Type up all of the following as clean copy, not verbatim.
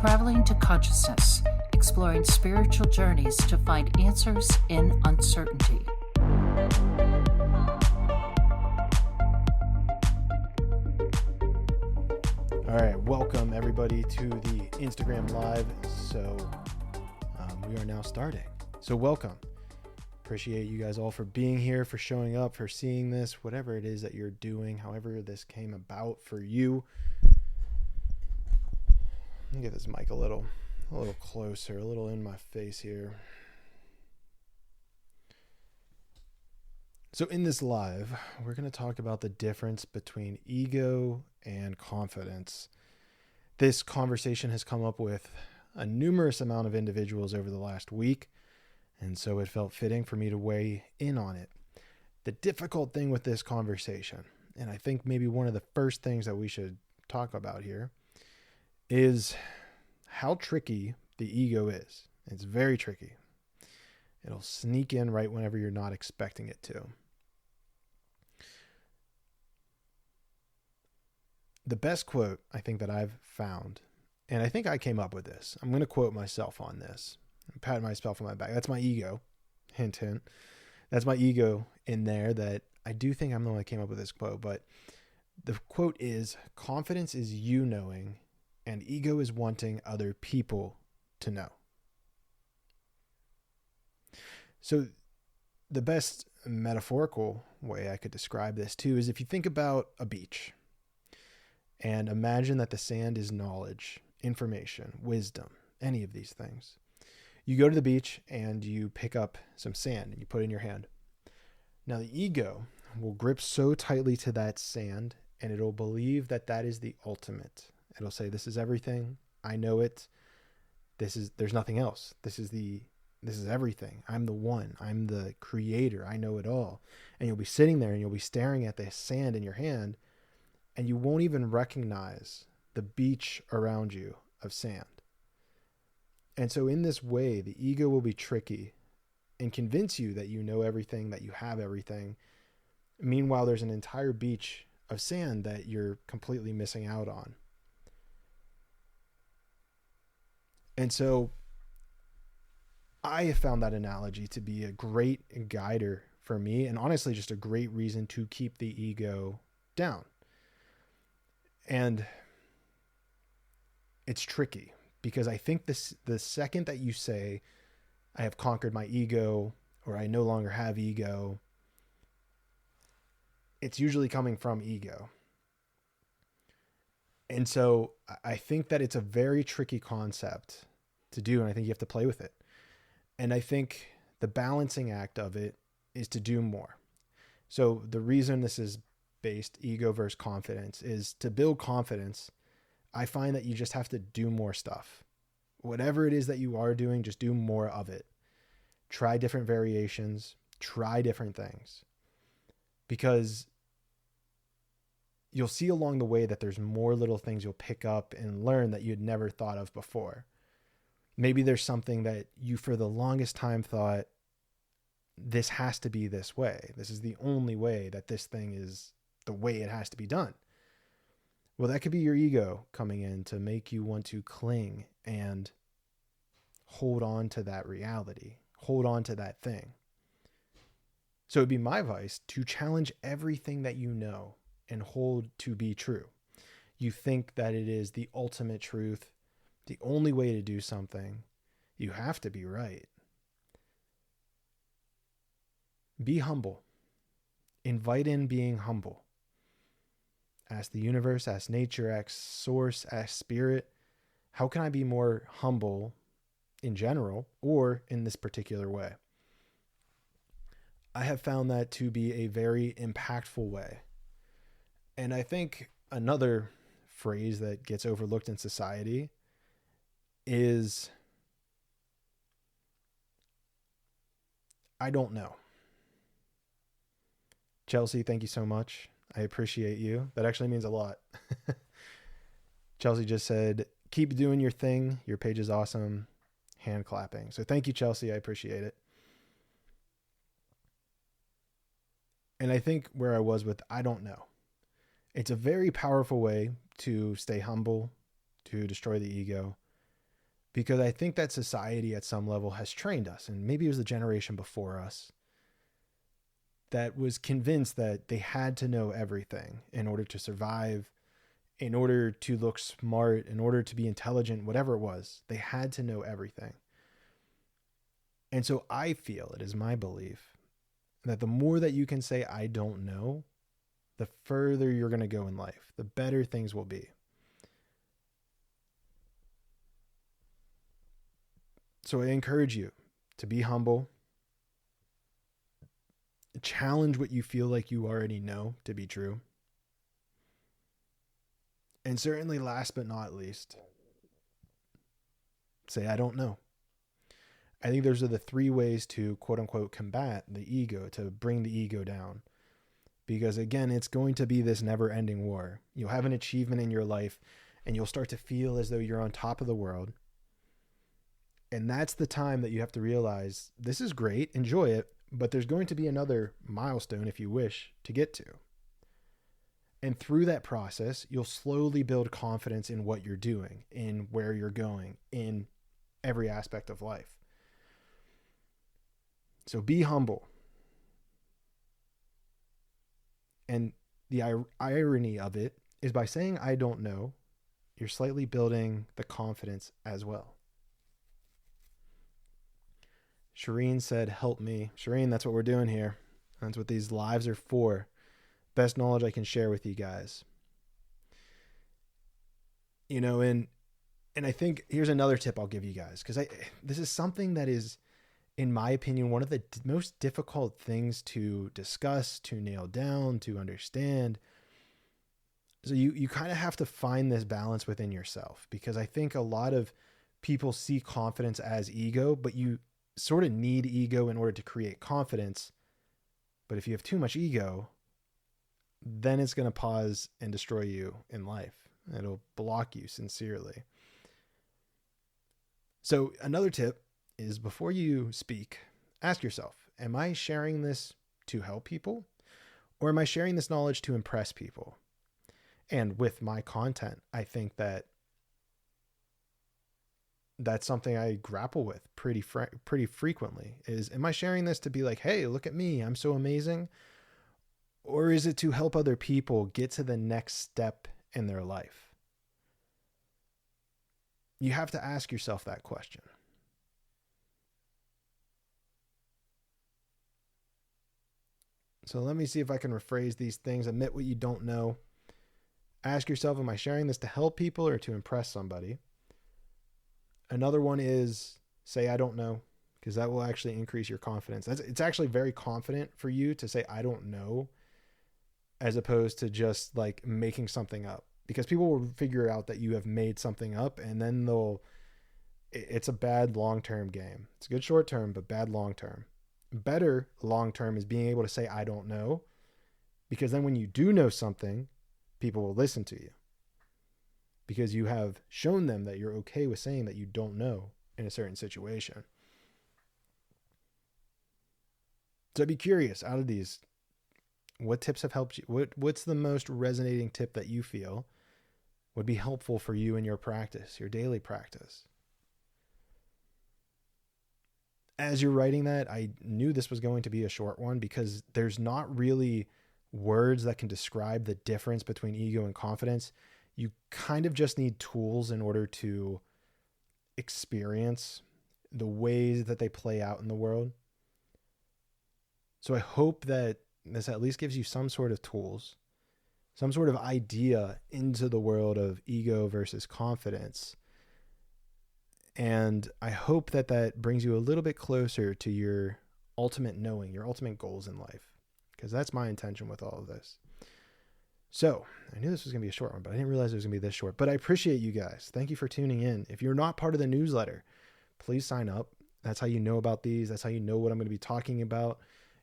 traveling to consciousness, exploring spiritual journeys to find answers in uncertainty. All right, welcome everybody to the Instagram Live. So we are now starting. So welcome. Appreciate you guys all for being here, for showing up, for seeing this, whatever it is that you're doing, however this came about for you. Let me get this mic a little closer, a little in my face here. So in this live, we're going to talk about the difference between ego and confidence. This conversation has come up with a numerous amount of individuals over the last week, and so it felt fitting for me to weigh in on it. The difficult thing with this conversation, and I think maybe one of the first things that we should talk about here, is how tricky the ego is. It's very tricky. It'll sneak in right whenever you're not expecting it to. The best quote I think that I've found, and I think I came up with this. I'm going to quote myself on this. Pat myself on my back. That's my ego. Hint, hint. That's my ego in there that I do think I'm the one that came up with this quote. But the quote is, confidence is you knowing and ego is wanting other people to know. So the best metaphorical way I could describe this too is if you think about a beach and imagine that the sand is knowledge, information, wisdom, any of these things. You go to the beach and you pick up some sand and you put it in your hand. Now the ego will grip so tightly to that sand and it'll believe that that is the ultimate. It'll say, this is everything. I know it. There's nothing else. This is everything. I'm the one. I'm the creator. I know it all. And you'll be sitting there and you'll be staring at the sand in your hand and you won't even recognize the beach around you of sand. And so in this way, the ego will be tricky and convince you that you know everything, that you have everything. Meanwhile, there's an entire beach of sand that you're completely missing out on. And so I have found that analogy to be a great guider for me, and honestly, just a great reason to keep the ego down. And it's tricky because I think the second that you say, I have conquered my ego, or I no longer have ego, it's usually coming from ego. And so I think that it's a very tricky concept to do, and I think you have to play with it. And I think the balancing act of it is to do more. So the reason this is based ego versus confidence is to build confidence. I find that you just have to do more stuff. Whatever it is that you are doing, just do more of it. Try different variations, try different things. Because you'll see along the way that there's more little things you'll pick up and learn that you'd never thought of before. Maybe there's something that you for the longest time thought, this has to be this way. This is the only way that this thing is the way it has to be done. Well, that could be your ego coming in to make you want to cling and hold on to that reality, hold on to that thing. So it'd be my advice to challenge everything that you know and hold to be true. You think that it is the ultimate truth, the only way to do something. You have to be right. Be humble. Invite in being humble. Ask the universe, ask nature, ask source, ask spirit. How can I be more humble in general or in this particular way? I have found that to be a very impactful way. And I think another phrase that gets overlooked in society is, I don't know. Chelsea, thank you so much. I appreciate you. That actually means a lot. Chelsea just said, keep doing your thing. Your page is awesome. Hand clapping. So thank you, Chelsea. I appreciate it. And I think where I was with, I don't know. It's a very powerful way to stay humble, to destroy the ego, Because I think that society at some level has trained us, and maybe it was the generation before us that was convinced that they had to know everything in order to survive, in order to look smart, in order to be intelligent, whatever it was. They had to know everything. And so I feel, it is my belief, that the more that you can say, I don't know, the further you're going to go in life, the better things will be. So I encourage you to be humble, challenge what you feel like you already know to be true. And certainly, last but not least, say, I don't know. I think those are the 3 ways to, quote unquote, combat the ego, to bring the ego down. Because again, it's going to be this never ending war. You'll have an achievement in your life and you'll start to feel as though you're on top of the world. And that's the time that you have to realize this is great, enjoy it, but there's going to be another milestone, if you wish, to get to. And through that process, you'll slowly build confidence in what you're doing, in where you're going, in every aspect of life. So be humble. And the irony of it is, by saying I don't know, you're slightly building the confidence as well. Shireen said, help me. Shireen, that's what we're doing here. That's what these lives are for. Best knowledge I can share with you guys. You know, and I think here's another tip I'll give you guys, because this is something that is, in my opinion, one of the most difficult things to discuss, to nail down, to understand. So you kind of have to find this balance within yourself, because I think a lot of people see confidence as ego, but you sort of need ego in order to create confidence. But if you have too much ego, then it's going to pause and destroy you in life. It'll block you sincerely. So another tip is, before you speak, ask yourself, am I sharing this to help people, or am I sharing this knowledge to impress people? And with my content, I think that that's something I grapple with pretty frequently, is, am I sharing this to be like, hey, look at me, I'm so amazing? Or is it to help other people get to the next step in their life? You have to ask yourself that question. So let me see if I can rephrase these things. Admit what you don't know. Ask yourself, am I sharing this to help people or to impress somebody? Another one is, say, I don't know, because that will actually increase your confidence. It's actually very confident for you to say, I don't know, as opposed to just like making something up, because people will figure out that you have made something up, and then it's a bad long-term game. It's a good short-term, but bad long-term. Better long-term is being able to say, I don't know, because then when you do know something, people will listen to you, because you have shown them that you're okay with saying that you don't know in a certain situation. So I'd be curious, out of these, what tips have helped you? What's the most resonating tip that you feel would be helpful for you in your practice, your daily practice? As you're writing that, I knew this was going to be a short one, because there's not really words that can describe the difference between ego and confidence. You kind of just need tools in order to experience the ways that they play out in the world. So I hope that this at least gives you some sort of tools, some sort of idea into the world of ego versus confidence. And I hope that that brings you a little bit closer to your ultimate knowing, your ultimate goals in life, because that's my intention with all of this. So I knew this was going to be a short one, but I didn't realize it was going to be this short. But I appreciate you guys. Thank you for tuning in. If you're not part of the newsletter, please sign up. That's how you know about these. That's how you know what I'm going to be talking about.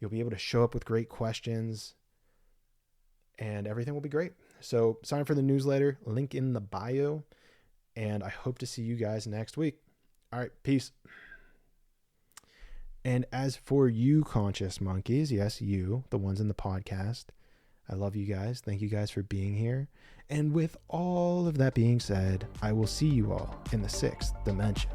You'll be able to show up with great questions, and everything will be great. So sign up for the newsletter, link in the bio, and I hope to see you guys next week. All right, peace. And as for you, conscious monkeys, yes, you, the ones in the podcast, I love you guys. Thank you guys for being here. And with all of that being said, I will see you all in the 6th dimension.